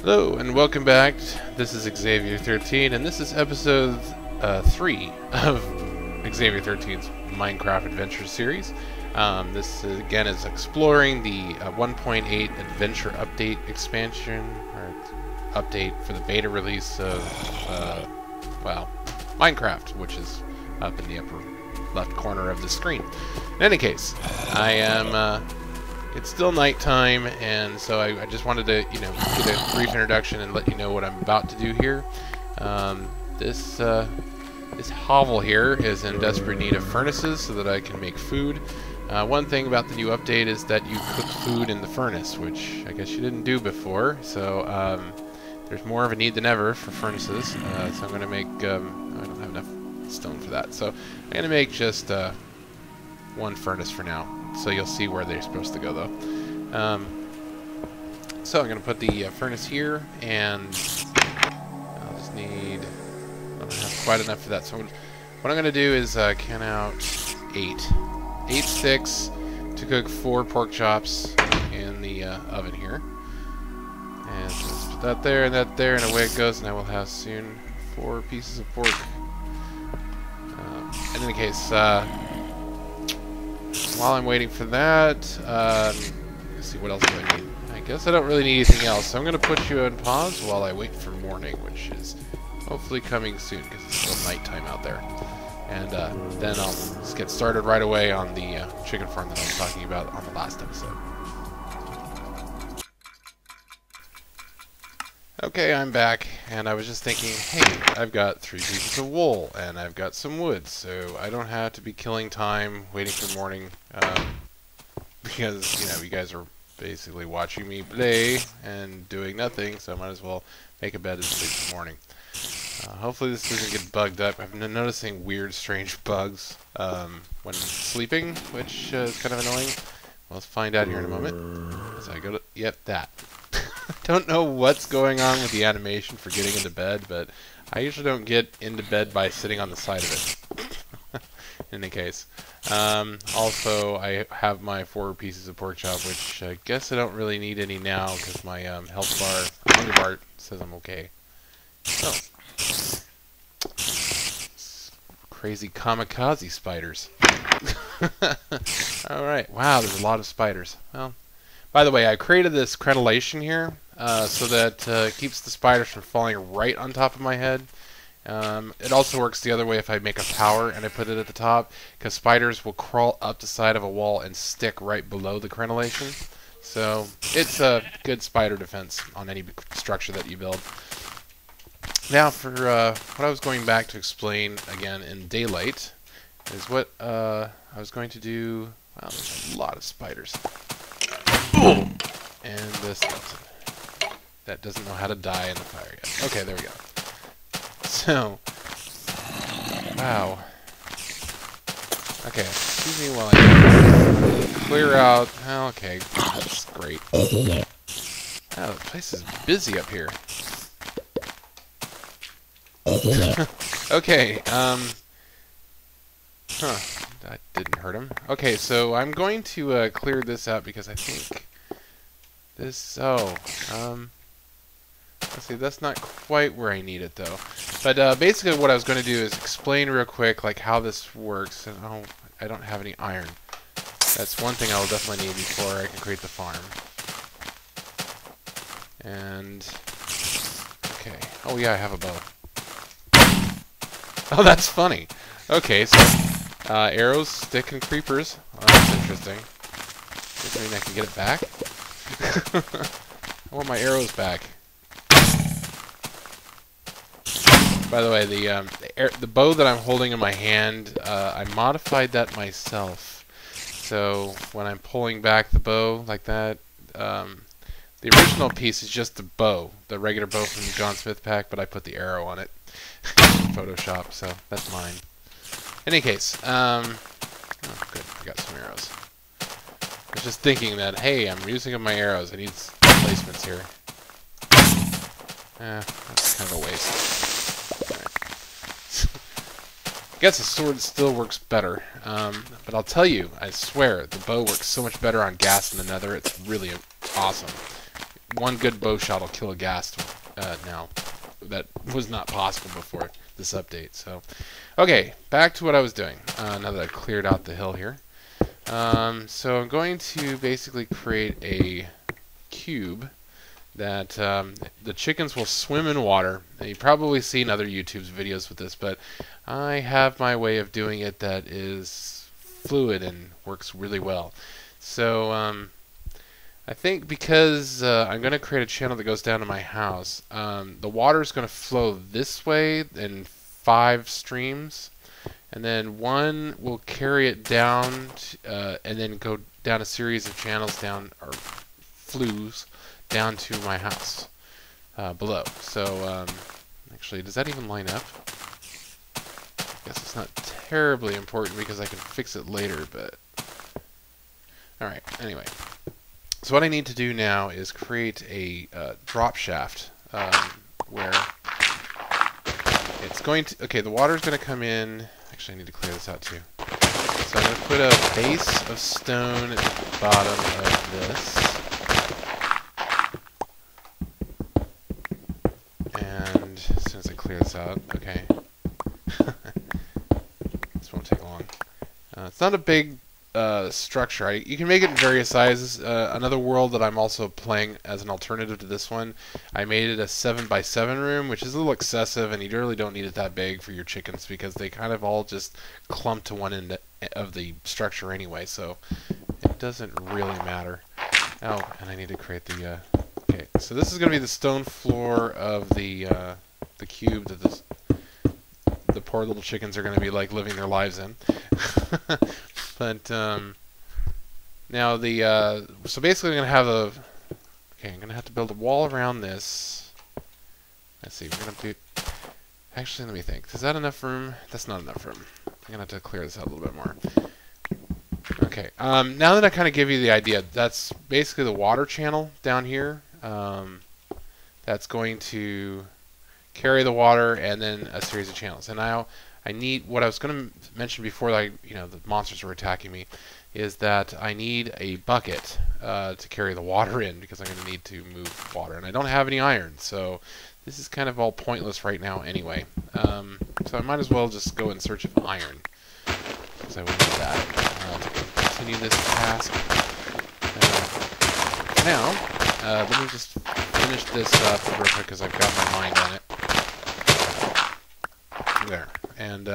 Hello and welcome back. This is Xavier13 and this is episode 3 of Xavier13's Minecraft Adventure series. This again is exploring the 1.8 Adventure Update expansion, or update for the beta release of, Minecraft, which is up in the upper left corner of the screen. In any case, it's still nighttime, and so I just wanted to, get a brief introduction and let you know what I'm about to do here. This hovel here is in desperate need of furnaces so that I can make food. One thing about the new update is that you cook food in the furnace, which I guess you didn't do before. So there's more of a need than ever for furnaces. So I'm going to make. I don't have enough stone for that, so I'm going to make just one furnace for now. So you'll see where they're supposed to go, though. So I'm going to put the furnace here, and I'll just need... I don't have quite enough for that. So what I'm going to do is can out 8 sticks to cook 4 pork chops in the oven here. And so let's put that there, and away it goes, and I will have soon 4 pieces of pork. In any case, while I'm waiting for that, let's see, what else do I need? I guess I don't really need anything else, so I'm going to put you on pause while I wait for morning, which is hopefully coming soon, because it's still nighttime out there. And then I'll just get started right away on the chicken farm that I was talking about on the last episode. Okay, I'm back, and I was just thinking, hey, I've got 3 pieces of wool, and I've got some wood, so I don't have to be killing time waiting for morning, because, you guys are basically watching me play and doing nothing, so I might as well make a bed and sleep in the morning. Hopefully this doesn't get bugged up. I've been noticing weird, strange bugs when sleeping, which is kind of annoying. Well, let's find out here in a moment. As I go to... Yep, that. Don't know what's going on with the animation for getting into bed, but I usually don't get into bed by sitting on the side of it. In any case. Also, I have my 4 pieces of pork chop, which I guess I don't really need any now because my health bar, hunger bar, says I'm okay. So, crazy kamikaze spiders. Alright, wow, there's a lot of spiders. Well, by the way, I created this crenellation here so that it keeps the spiders from falling right on top of my head. It also works the other way if I make a tower and I put it at the top, because spiders will crawl up the side of a wall and stick right below the crenellation. So it's a good spider defense on any structure that you build. Now for what I was going back to explain again in daylight is what I was going to do. Wow, there's a lot of spiders. And this that doesn't know how to die in the fire yet. Okay, there we go. So, wow. Okay, excuse me while I clear out. Okay, that's great. Oh, the place is busy up here. Okay, that didn't hurt him. Okay, so I'm going to clear this out because I think this, let's see, that's not quite where I need it though. But basically what I was going to do is explain real quick like how this works. And I don't have any iron. That's one thing I'll definitely need before I can create the farm. And, okay. Oh yeah, I have a bow. Oh, that's funny. Okay, so arrows, stick, and creepers. Oh, that's interesting. Does that mean I can get it back? I want my arrows back. By the way, the bow that I'm holding in my hand, I modified that myself. So when I'm pulling back the bow like that, the original piece is just the bow, the regular bow from the John Smith pack, but I put the arrow on it. Photoshop, so that's mine. In any case, oh good, I got some arrows. I was just thinking that, hey, I'm using up my arrows, I need replacements here. That's kind of a waste. Right. I guess a sword still works better, but I'll tell you, I swear, the bow works so much better on gas than the nether, it's really awesome. one good bow shot will kill a ghast now. That was not possible before this update. So, okay, back to what I was doing. Now that I've cleared out the hill here. So I'm going to basically create a cube that the chickens will swim in water. And you've probably seen other YouTube's videos with this, but I have my way of doing it that is fluid and works really well. So I think because I'm going to create a channel that goes down to my house, the water is going to flow this way in 5 streams, and then one will carry it down and then go down a series of channels down, or flues, down to my house below. So actually, does that even line up? I guess it's not terribly important because I can fix it later, but alright, anyway. So what I need to do now is create a drop shaft where it's going to, okay, the water's going to come in. Actually, I need to clear this out too. So I'm going to put a base of stone at the bottom of this. And as soon as I clear this out, okay. This won't take long. It's not a big structure. You can make it in various sizes. Another world that I'm also playing as an alternative to this one, I made it a 7x7 room, which is a little excessive, and you really don't need it that big for your chickens because they kind of all just clump to one end of the structure anyway, so it doesn't really matter. Oh, and I need to create the okay, so this is going to be the stone floor of the cube that the poor little chickens are going to be like living their lives in. But now so basically I'm going to have I'm going to have to build a wall around this. Let's see, we're going to do, actually let me think, is that enough room? That's not enough room. I'm going to have to clear this out a little bit more. Okay, now that I kind of give you the idea, that's basically the water channel down here. That's going to carry the water and then a series of channels. And now I need, what I was going to mention before the monsters were attacking me, is that I need a bucket to carry the water in because I'm going to need to move water. And I don't have any iron, so this is kind of all pointless right now anyway. So I might as well just go in search of iron, because I will need that to continue this task. Now, let me just finish this up real quick because I've got my mind on it. There. And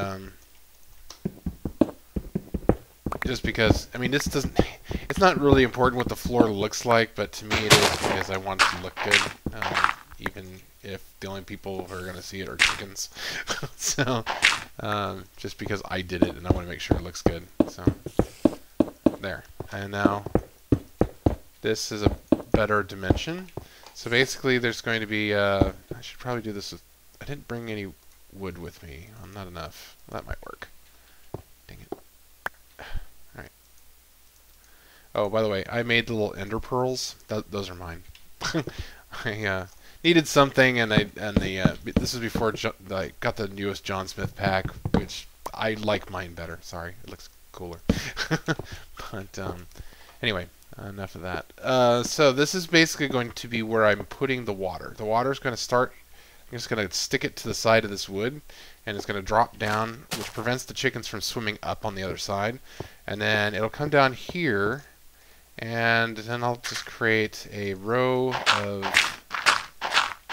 just because, I mean, this doesn't, it's not really important what the floor looks like, but to me it is because I want it to look good, even if the only people who are going to see it are chickens. So, just because I did it and I want to make sure it looks good. So, there. And now, this is a better dimension. So basically there's going to be, I should probably do this with, I didn't bring any wood with me. Not enough. That might work. Dang it. Alright. Oh, by the way, I made the little ender pearls. Those are mine. I needed something, and this is before I got the newest John Smith pack, which I like mine better. Sorry, it looks cooler. But anyway, enough of that. So this is basically going to be where I'm putting the water. The water is going to start. I'm just going to stick it to the side of this wood, and it's going to drop down, which prevents the chickens from swimming up on the other side. And then it'll come down here, and then I'll just create a row of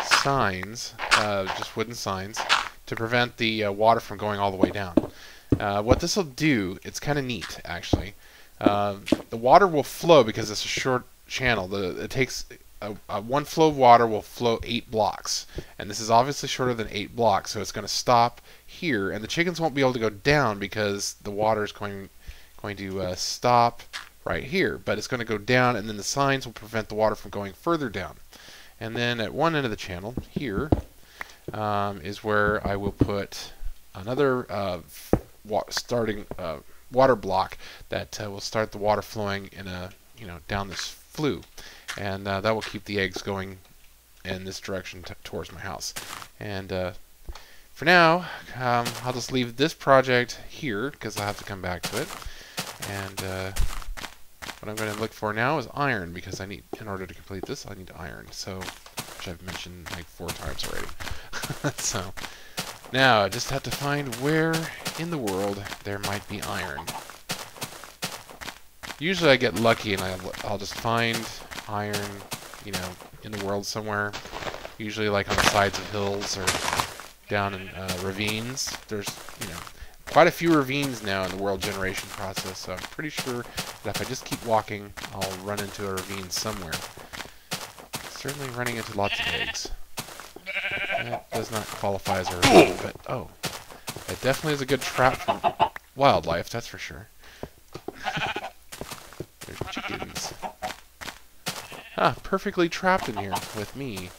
signs, just wooden signs, to prevent the water from going all the way down. What this will do, it's kind of neat, actually. The water will flow because it's a short channel. It takes... one flow of water will flow 8 blocks, and this is obviously shorter than 8 blocks, so it's going to stop here, and the chickens won't be able to go down because the water is going to stop right here, but it's going to go down, and then the signs will prevent the water from going further down. And then at one end of the channel here is where I will put another starting water block that will start the water flowing in a down this flue. And that will keep the eggs going in this direction towards my house. And for now, I'll just leave this project here because I'll have to come back to it. And what I'm going to look for now is iron, because I need, in order to complete this, I need iron. So, which I've mentioned like 4 times already. So, now I just have to find where in the world there might be iron. Usually I get lucky and I'll just find iron, you know, in the world somewhere. Usually like on the sides of hills or down in ravines. There's, you know, quite a few ravines now in the world generation process, so I'm pretty sure that if I just keep walking, I'll run into a ravine somewhere. Certainly running into lots of eggs. That does not qualify as a ravine, but oh, it definitely is a good trap for wildlife, that's for sure. There's chickens. Ah, perfectly trapped in here with me.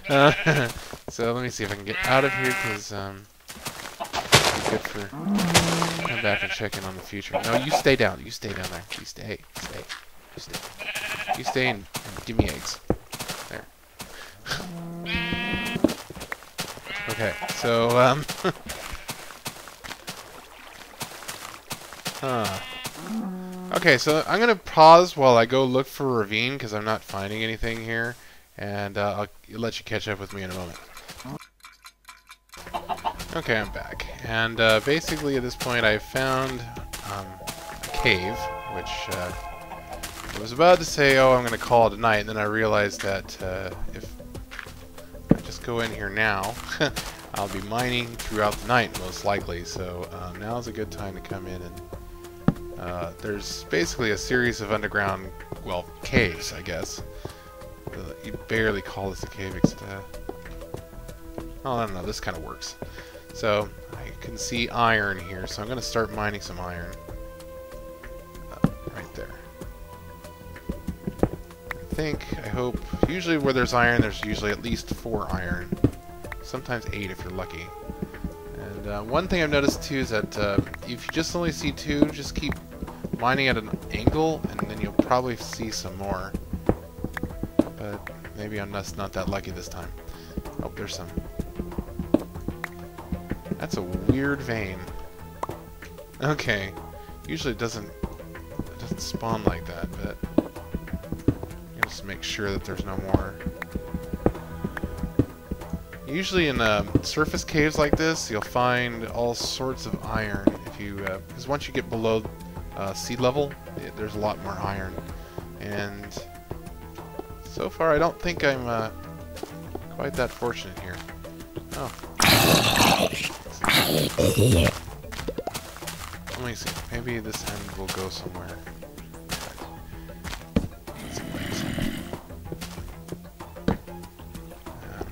So let me see if I can get out of here, because it's good for come back and check in on the future. No, you stay down. You stay down there. You stay. You stay and give me eggs. There. Okay, so okay, so I'm gonna pause while I go look for a ravine, because I'm not finding anything here, and I'll let you catch up with me in a moment. Okay, I'm back, and basically at this point I found a cave, which I was about to say, oh, I'm gonna call it a night, and then I realized that if I just go in here now, I'll be mining throughout the night most likely. So now's a good time to come in, and there's basically a series of underground, well, caves, I guess. You'd barely call this a cave, except oh, I don't know, this kind of works. So I can see iron here, so I'm going to start mining some iron. Right there. I hope, usually where there's iron, there's usually at least 4 iron. Sometimes 8 if you're lucky. And one thing I've noticed too is that if you just only see 2, just keep mining at an angle, and then you'll probably see some more. But maybe I'm just not that lucky this time. Oh, there's some. That's a weird vein. Okay. Usually it doesn't spawn like that, but just make sure that there's no more. Usually in surface caves like this, you'll find all sorts of iron. If you, because once you get below sea level, there's a lot more iron. And so far, I don't think I'm quite that fortunate here. Oh. Let me see. Maybe this end will go somewhere.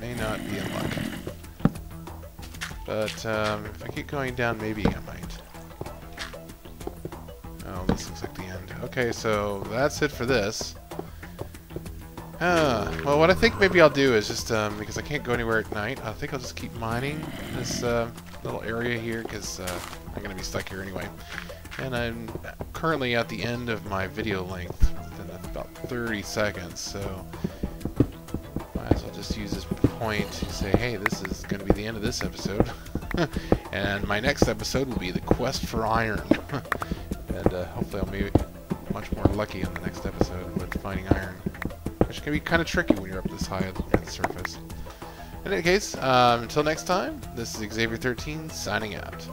May not be in luck. But if I keep going down, maybe I might. Oh, this looks like the end. Okay, so that's it for this. Well, what I think maybe I'll do is just, because I can't go anywhere at night, I think I'll just keep mining this little area here, because I'm going to be stuck here anyway. And I'm currently at the end of my video length, within about 30 seconds, so might as well just use this point to say, hey, this is going to be the end of this episode. And my next episode will be the quest for iron. And hopefully I'll be much more lucky on the next episode with finding iron, which can be kind of tricky when you're up this high at the surface. In any case, until next time, this is Xavier13 signing out.